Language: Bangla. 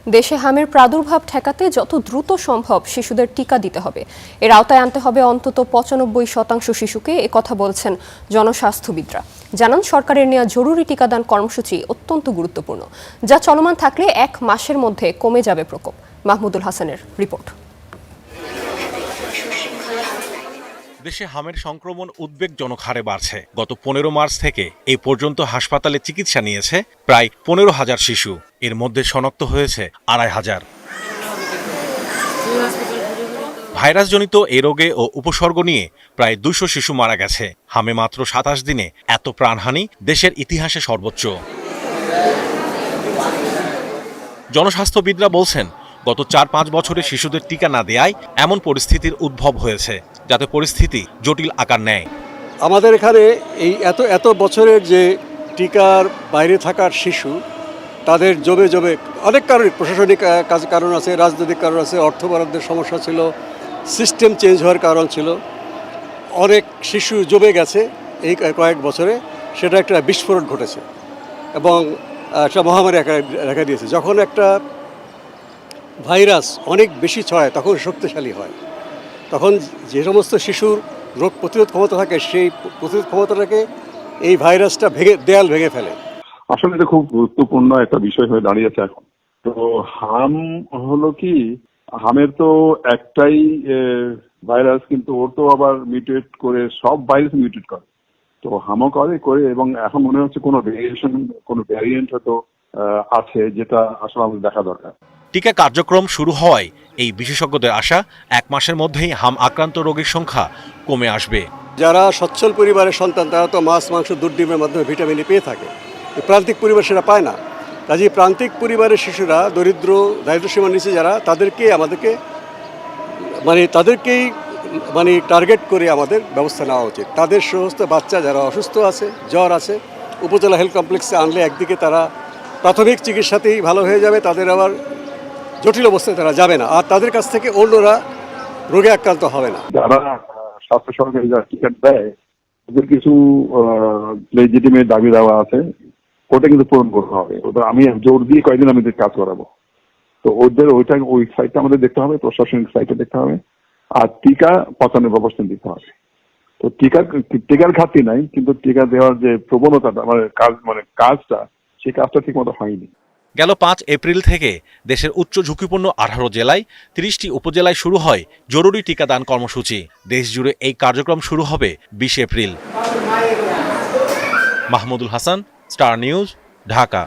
দেশে হামের প্রাদুর্ভাব ঠেকাতে যত দ্রুত সম্ভব শিশুদের টিকা দিতে হবে। এর আওতায় আনতে হবে অন্তত ৯৫% শিশুকে, একথা বলছেন জনস্বাস্থ্যবিদরা। জানান, সরকারের নেওয়া জরুরি টিকাদান কর্মসূচি অত্যন্ত গুরুত্বপূর্ণ, যা চলমান থাকলে ১ মাসের মধ্যে কমে যাবে প্রকোপ। মাহমুদুল হাসানের রিপোর্ট। দেশে হামের সংক্রমণ উদ্বেগজনক হারে বাড়ছে। গত ১৫ মার্চ থেকে এই পর্যন্ত হাসপাতালে চিকিৎসা নিয়েছে প্রায় ১৫,০০০ শিশু। এর মধ্যে শনাক্ত হয়েছে ২৫০০। ভাইরাসজনিত এ রোগে ও উপসর্গ নিয়ে প্রায় ২০০ শিশু মারা গেছে। হামে মাত্র ২৭ দিনে এত প্রাণহানি দেশের ইতিহাসে সর্বোচ্চ। জনস্বাস্থ্যবিদরা বলছেন, গত ৪-৫ বছরে শিশুদের টিকা না দেয়ায় এমন পরিস্থিতির উদ্ভব হয়েছে, যাতে পরিস্থিতি জটিল আকার নেয়। আমাদের এখানে এই এত বছরের যে টিকার বাইরে থাকার শিশু, তাদের জমে অনেক কারণ, প্রশাসনিক কারণ আছে, রাজনৈতিক কারণ আছে, অর্থ বরাদ্দের সমস্যা ছিল, সিস্টেম চেঞ্জ হওয়ার কারণ ছিল। অনেক শিশু জমে গেছে এই কয়েক বছরে, সেটা একটা বিস্ফোরণ ঘটেছে এবং একটা মহামারী দেখা দিয়েছে। যখন একটা ভাইরাস অনেক বেশি ছড়ায় তখন শক্তিশালী হয়, তখন যে সমস্ত শিশুর রোগ প্রতিরোধ ক্ষমতা থাকে সেই প্রতিরোধ ক্ষমতাটাকে এই ভাইরাসটা দেয়াল ভেঙে ফেলে। আসলে এটা খুব গুরুত্বপূর্ণ একটা বিষয় হয়ে দাঁড়িয়েছে এখন। তো হাম হলো কি, হামের তো একটাই ভাইরাস, কিন্তু ওর তো আবার মিউটেট করে, সব ভাইরাস মিউটেট করে, তো হামও করে এবং এখন মনে হচ্ছে কোনো ভেরিয়েশন, কোনো ভ্যারিয়েন্ট হয়তো আছে, যেটা আসলে আমাদের দেখা দরকার। টিকা কার্যক্রম শুরু হওয়ায় এই বিশেষজ্ঞদের আশা ১ মাসের মধ্যেই হাম আক্রান্ত রোগীর সংখ্যা কমে আসবে। যারা সচ্ছল পরিবারের সন্তান, তারা তো মাছ, মাংস, দুধ, ডিমের মাধ্যমে ভিটামিন পেয়ে থাকে। প্রান্তিক পরিবার সেটা পায় না। কাজেই প্রান্তিক পরিবারের শিশুরা, দারিদ্র্যসীমার নিচে যারা, তাদেরকেই টার্গেট করে আমাদের ব্যবস্থা নেওয়া উচিত। তাদের সমস্ত বাচ্চা যারা অসুস্থ আছে, জ্বর আছে, উপজেলা হেলথ কমপ্লেক্সে আনলে একদিকে তারা প্রাথমিক চিকিৎসাতেই ভালো হয়ে যাবে, তাদের আবার জটিল অবস্থায় তারা যাবে না, আর তাদের কাছ থেকে অন্যরা রোগে আক্রান্ত হবে না। যারা স্বাস্থ্য সরকারি যারা টিকিট দেয়, ওদের কিছু লেজিটিমেট দাবি দেওয়া আছে, ওটা কিন্তু পূরণ করতে হবে। ওটা আমি জোর দিয়ে কয়েকদিন আমি কাজ করাবো। তো ওই সাইটটা আমাদের দেখতে হবে, প্রশাসনিক সাইটে দেখতে হবে, আর টিকা ৯৫% দিতে হবে। তো টিকার ঘাটতি নাই, কিন্তু টিকা দেওয়ার যে প্রবণতাটা, কাজটা, সেই কাজটা ঠিক মতো হয়নি। গেল ৫ এপ্রিল থেকে দেশের উচ্চ ঝুঁকিপূর্ণ ১৮ জেলায় ৩০টি উপজেলায় শুরু হয় জরুরি টিকাদান কর্মসূচি। দেশজুড়ে এই কার্যক্রম শুরু হবে ২০ April. Mahmudul Hasan, star news, Dhaka.